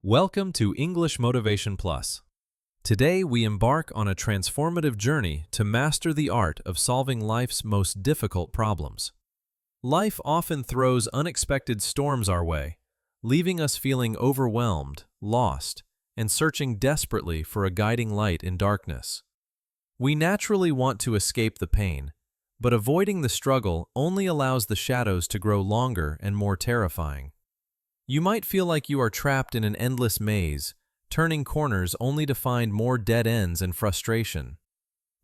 Welcome to English Motivation Plus. Today we embark on a transformative journey to master the art of solving life's most difficult problems. Life often throws unexpected storms our way, leaving us feeling overwhelmed, lost, and searching desperately for a guiding light in darkness. We naturally want to escape the pain, but avoiding the struggle only allows the shadows to grow longer and more terrifying. You might feel like you are trapped in an endless maze, turning corners only to find more dead ends and frustration.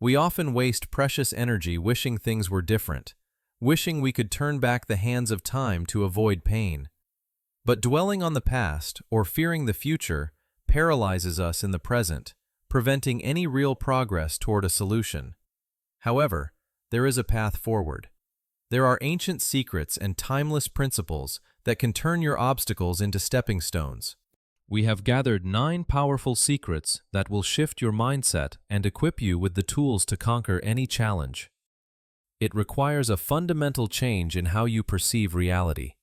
We often waste precious energy wishing things were different, wishing we could turn back the hands of time to avoid pain. But dwelling on the past or fearing the future paralyzes us in the present, preventing any real progress toward a solution. However, there is a path forward. There are ancient secrets and timeless principles that can turn your obstacles into stepping stones. We have gathered 9 powerful secrets that will shift your mindset and equip you with the tools to conquer any challenge. It requires a fundamental change in how you perceive reality.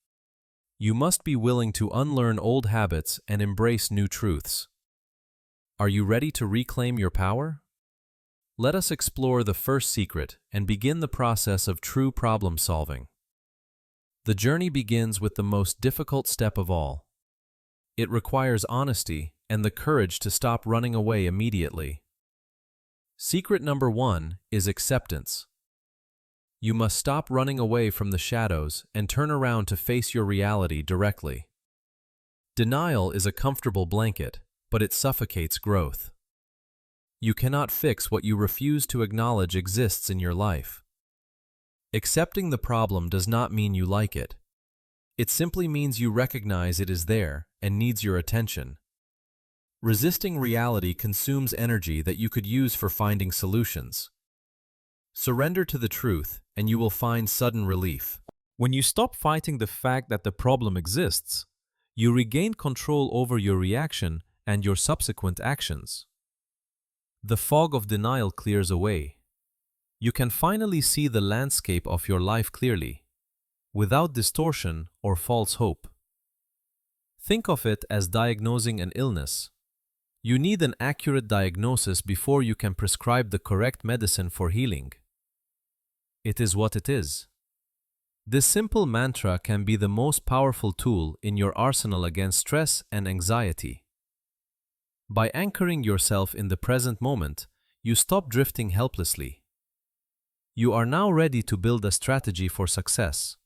You must be willing to unlearn old habits and embrace new truths. Are you ready to reclaim your power? Let us explore the first secret and begin the process of true problem solving. The journey begins with the most difficult step of all. It requires honesty and the courage to stop running away immediately. Secret number 1 is acceptance. You must stop running away from the shadows and turn around to face your reality directly. Denial is a comfortable blanket, but it suffocates growth. You cannot fix what you refuse to acknowledge exists in your life. Accepting the problem does not mean you like it. It simply means you recognize it is there and needs your attention. Resisting reality consumes energy that you could use for finding solutions. Surrender to the truth, and you will find sudden relief. When you stop fighting the fact that the problem exists, you regain control over your reaction and your subsequent actions. The fog of denial clears away. You can finally see the landscape of your life clearly, without distortion or false hope. Think of it as diagnosing an illness. You need an accurate diagnosis before you can prescribe the correct medicine for healing. It is what it is. This simple mantra can be the most powerful tool in your arsenal against stress and anxiety. By anchoring yourself in the present moment, you stop drifting helplessly. You are now ready to build a strategy for success.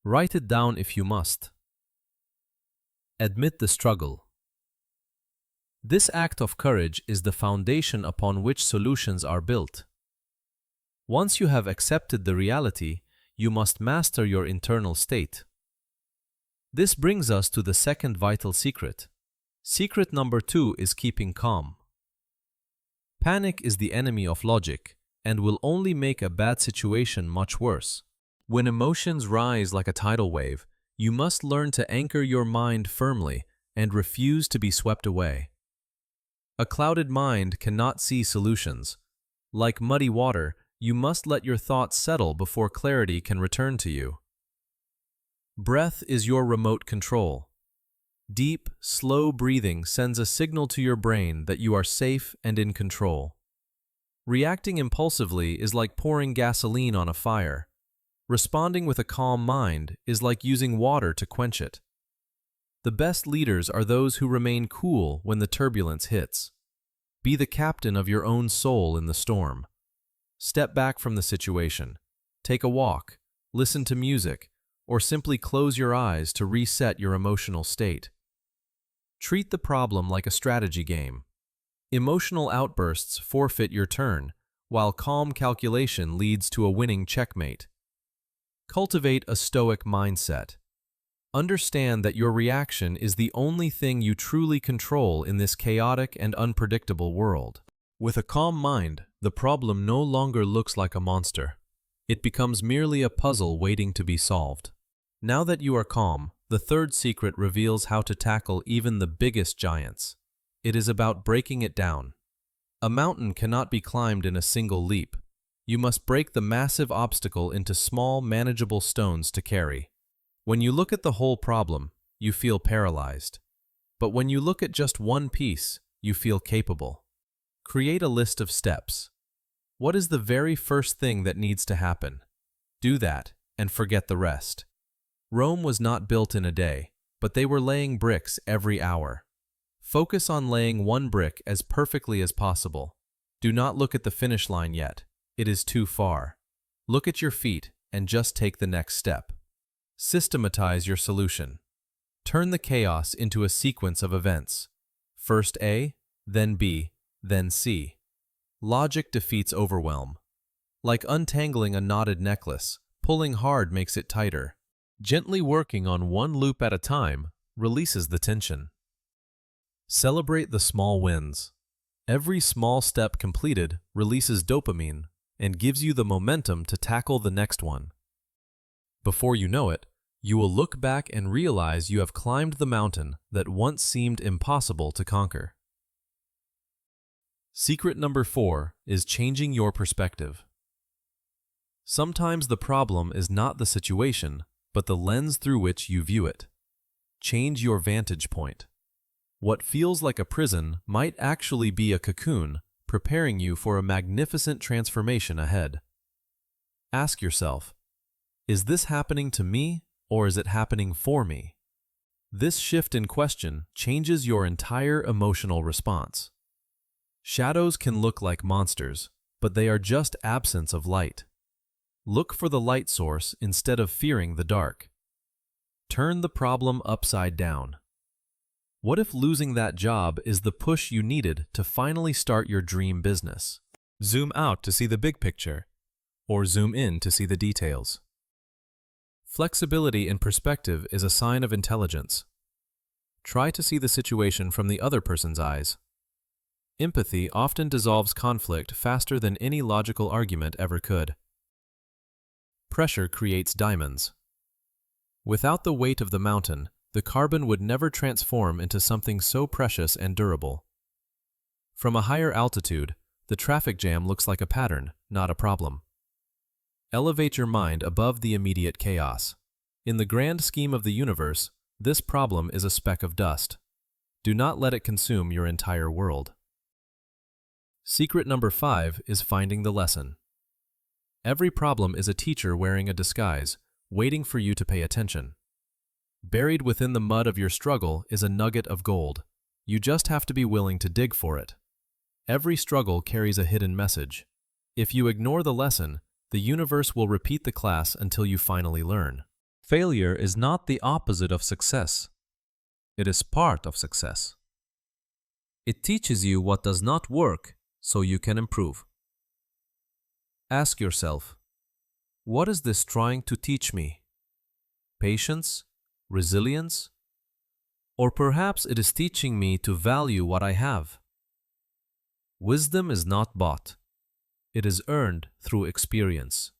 Write it down if you must. Admit the struggle. This act of courage is the foundation upon which solutions are built. Once you have accepted the reality, you must master your internal state. This brings us to the second vital secret. Secret number 2 is keeping calm. Panic is the enemy of logic and will only make a bad situation much worse. When emotions rise like a tidal wave, you must learn to anchor your mind firmly and refuse to be swept away. A clouded mind cannot see solutions. Like muddy water, you must let your thoughts settle before clarity can return to you. Breath is your remote control. Deep, slow breathing sends a signal to your brain that you are safe and in control. Reacting impulsively is like pouring gasoline on a fire. Responding with a calm mind is like using water to quench it. The best leaders are those who remain cool when the turbulence hits. Be the captain of your own soul in the storm. Step back from the situation. Take a walk, listen to music, or simply close your eyes to reset your emotional state. Treat the problem like a strategy game. Emotional outbursts forfeit your turn, while calm calculation leads to a winning checkmate. Cultivate a stoic mindset. Understand that your reaction is the only thing you truly control in this chaotic and unpredictable world. With a calm mind, the problem no longer looks like a monster. It becomes merely a puzzle waiting to be solved. Now that you are calm, the third secret reveals how to tackle even the biggest giants. It is about breaking it down. A mountain cannot be climbed in a single leap. You must break the massive obstacle into small, manageable stones to carry. When you look at the whole problem, you feel paralyzed. But when you look at just one piece, you feel capable. Create a list of steps. What is the very first thing that needs to happen? Do that, and forget the rest. Rome was not built in a day, but they were laying bricks every hour. Focus on laying one brick as perfectly as possible. Do not look at the finish line yet. It is too far. Look at your feet and just take the next step. Systematize your solution. Turn the chaos into a sequence of events. First A, then B, then C. Logic defeats overwhelm. Like untangling a knotted necklace, pulling hard makes it tighter. Gently working on one loop at a time releases the tension. Celebrate the small wins. Every small step completed releases dopamine and gives you the momentum to tackle the next one. Before you know it, you will look back and realize you have climbed the mountain that once seemed impossible to conquer. Secret number 4 is changing your perspective. Sometimes the problem is not the situation, but the lens through which you view it. Change your vantage point. What feels like a prison might actually be a cocoon, preparing you for a magnificent transformation ahead. Ask yourself, is this happening to me or is it happening for me? This shift in question changes your entire emotional response. Shadows can look like monsters, but they are just absence of light. Look for the light source instead of fearing the dark. Turn the problem upside down. What if losing that job is the push you needed to finally start your dream business? Zoom out to see the big picture, or zoom in to see the details. Flexibility in perspective is a sign of intelligence. Try to see the situation from the other person's eyes. Empathy often dissolves conflict faster than any logical argument ever could. Pressure creates diamonds. Without the weight of the mountain, the carbon would never transform into something so precious and durable. From a higher altitude, the traffic jam looks like a pattern, not a problem. Elevate your mind above the immediate chaos. In the grand scheme of the universe, this problem is a speck of dust. Do not let it consume your entire world. Secret number 5 is finding the lesson. Every problem is a teacher wearing a disguise, waiting for you to pay attention. Buried within the mud of your struggle is a nugget of gold. You just have to be willing to dig for it. Every struggle carries a hidden message. If you ignore the lesson, the universe will repeat the class until you finally learn. Failure is not the opposite of success. It is part of success. It teaches you what does not work so you can improve. Ask yourself, what is this trying to teach me? Patience? Resilience? Or perhaps it is teaching me to value what I have. Wisdom is not bought. It is earned through experience.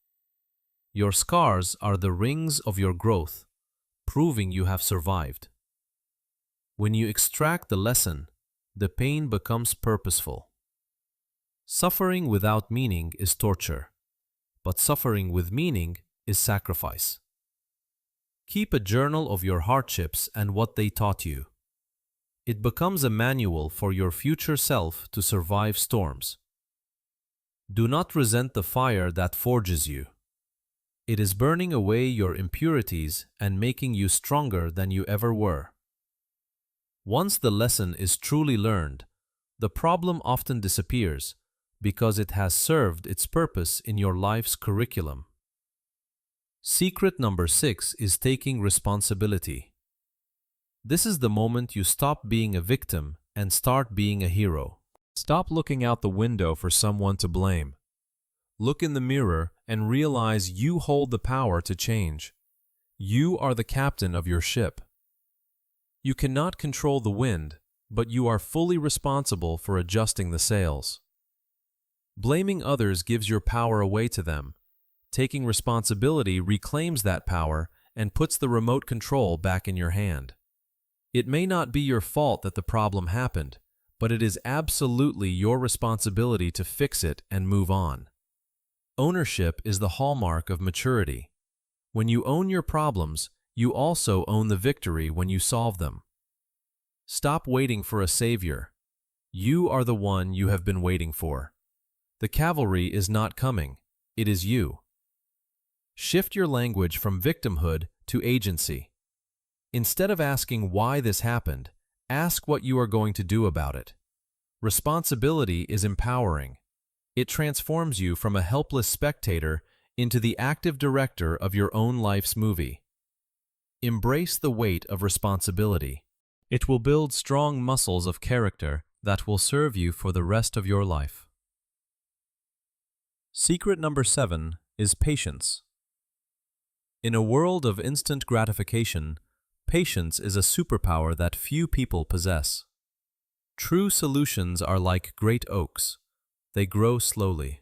Your scars are the rings of your growth, proving you have survived. When you extract the lesson, the pain becomes purposeful. Suffering without meaning is torture, but suffering with meaning is sacrifice. Keep a journal of your hardships and what they taught you. It becomes a manual for your future self to survive storms. Do not resent the fire that forges you. It is burning away your impurities and making you stronger than you ever were. Once the lesson is truly learned, the problem often disappears because it has served its purpose in your life's curriculum. Secret number 6 is taking responsibility. This is the moment you stop being a victim and start being a hero. Stop looking out the window for someone to blame. Look in the mirror and realize you hold the power to change. You are the captain of your ship. You cannot control the wind, but you are fully responsible for adjusting the sails. Blaming others gives your power away to them. Taking responsibility reclaims that power and puts the remote control back in your hand. It may not be your fault that the problem happened, but it is absolutely your responsibility to fix it and move on. Ownership is the hallmark of maturity. When you own your problems, you also own the victory when you solve them. Stop waiting for a savior. You are the one you have been waiting for. The cavalry is not coming. It is you. Shift your language from victimhood to agency. Instead of asking why this happened, ask what you are going to do about it. Responsibility is empowering. It transforms you from a helpless spectator into the active director of your own life's movie. Embrace the weight of responsibility. It will build strong muscles of character that will serve you for the rest of your life. Secret number 7 is patience. In a world of instant gratification, patience is a superpower that few people possess. True solutions are like great oaks. They grow slowly.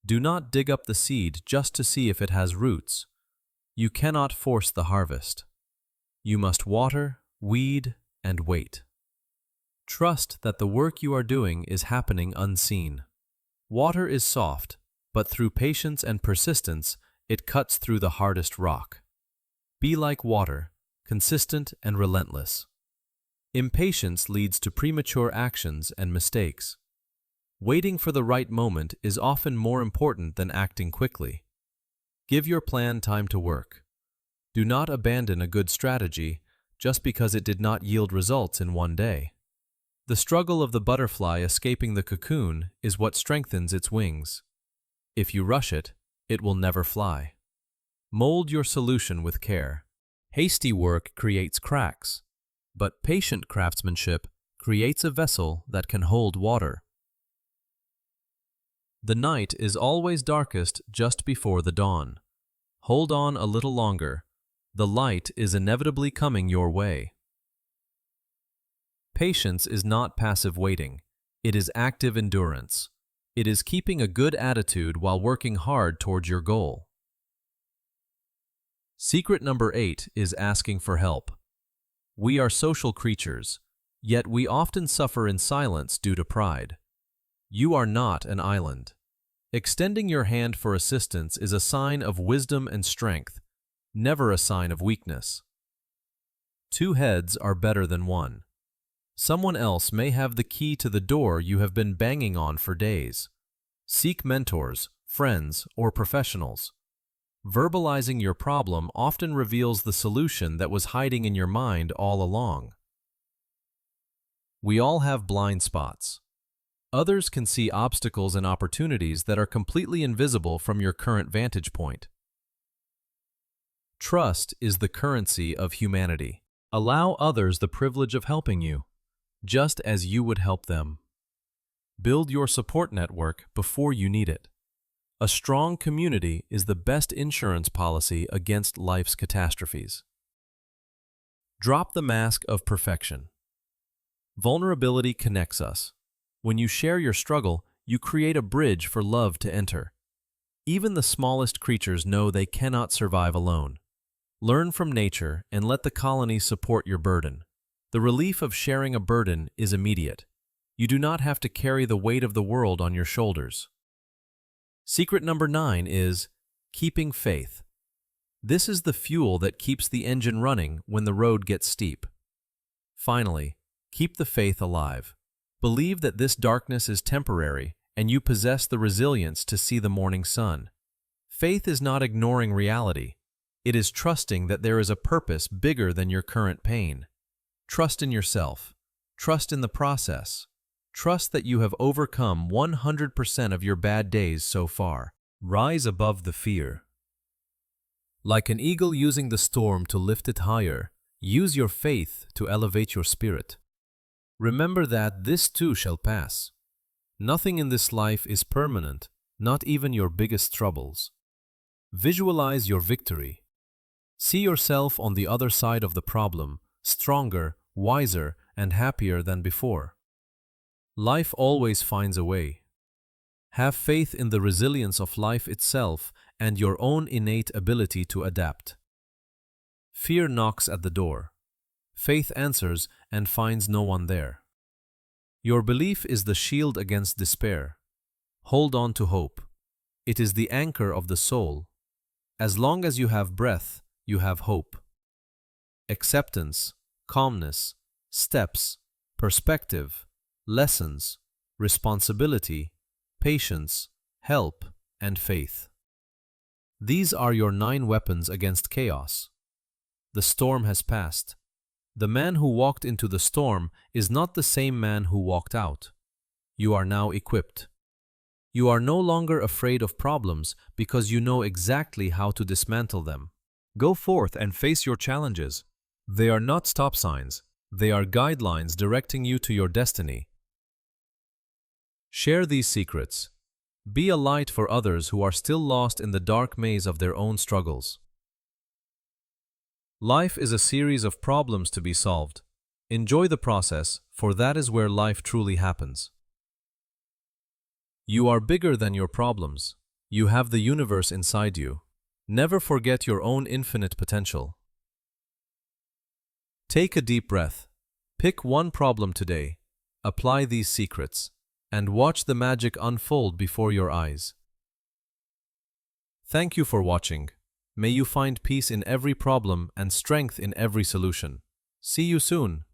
Do not dig up the seed just to see if it has roots. You cannot force the harvest. You must water, weed, and wait. Trust that the work you are doing is happening unseen. Water is soft, but through patience and persistence, it cuts through the hardest rock. Be like water, consistent and relentless. Impatience leads to premature actions and mistakes. Waiting for the right moment is often more important than acting quickly. Give your plan time to work. Do not abandon a good strategy just because it did not yield results in one day. The struggle of the butterfly escaping the cocoon is what strengthens its wings. If you rush it, it will never fly. Mold your solution with care. Hasty work creates cracks, but patient craftsmanship creates a vessel that can hold water. The night is always darkest just before the dawn. Hold on a little longer. The light is inevitably coming your way. Patience is not passive waiting. It is active endurance. It is keeping a good attitude while working hard towards your goal. Secret number 8 is asking for help. We are social creatures, yet we often suffer in silence due to pride. You are not an island. Extending your hand for assistance is a sign of wisdom and strength, never a sign of weakness. 2 heads are better than 1. Someone else may have the key to the door you have been banging on for days. Seek mentors, friends, or professionals. Verbalizing your problem often reveals the solution that was hiding in your mind all along. We all have blind spots. Others can see obstacles and opportunities that are completely invisible from your current vantage point. Trust is the currency of humanity. Allow others the privilege of helping you, just as you would help them. Build your support network before you need it. A strong community is the best insurance policy against life's catastrophes. Drop the mask of perfection. Vulnerability connects us. When you share your struggle, you create a bridge for love to enter. Even the smallest creatures know they cannot survive alone. Learn from nature and let the colony support your burden. The relief of sharing a burden is immediate. You do not have to carry the weight of the world on your shoulders. Secret number 9 is keeping faith. This is the fuel that keeps the engine running when the road gets steep. Finally, keep the faith alive. Believe that this darkness is temporary and you possess the resilience to see the morning sun. Faith is not ignoring reality. It is trusting that there is a purpose bigger than your current pain. Trust in yourself. Trust in the process. Trust that you have overcome 100% of your bad days so far. Rise above the fear. Like an eagle using the storm to lift it higher, use your faith to elevate your spirit. Remember that this too shall pass. Nothing in this life is permanent, not even your biggest troubles. Visualize your victory. See yourself on the other side of the problem, stronger, wiser, and happier than before. Life always finds a way. Have faith in the resilience of life itself and your own innate ability to adapt. Fear knocks at the door. Faith answers and finds no one there. Your belief is the shield against despair. Hold on to hope. It is the anchor of the soul. As long as you have breath, you have hope. Acceptance, calmness, steps, perspective, lessons, responsibility, patience, help, and faith. These are your 9 weapons against chaos. The storm has passed. The man who walked into the storm is not the same man who walked out. You are now equipped. You are no longer afraid of problems because you know exactly how to dismantle them. Go forth and face your challenges. They are not stop signs. They are guidelines directing you to your destiny. Share these secrets. Be a light for others who are still lost in the dark maze of their own struggles. Life is a series of problems to be solved. Enjoy the process, for that is where life truly happens. You are bigger than your problems. You have the universe inside you. Never forget your own infinite potential. Take a deep breath. Pick one problem today. Apply these secrets, and watch the magic unfold before your eyes. Thank you for watching. May you find peace in every problem and strength in every solution. See you soon.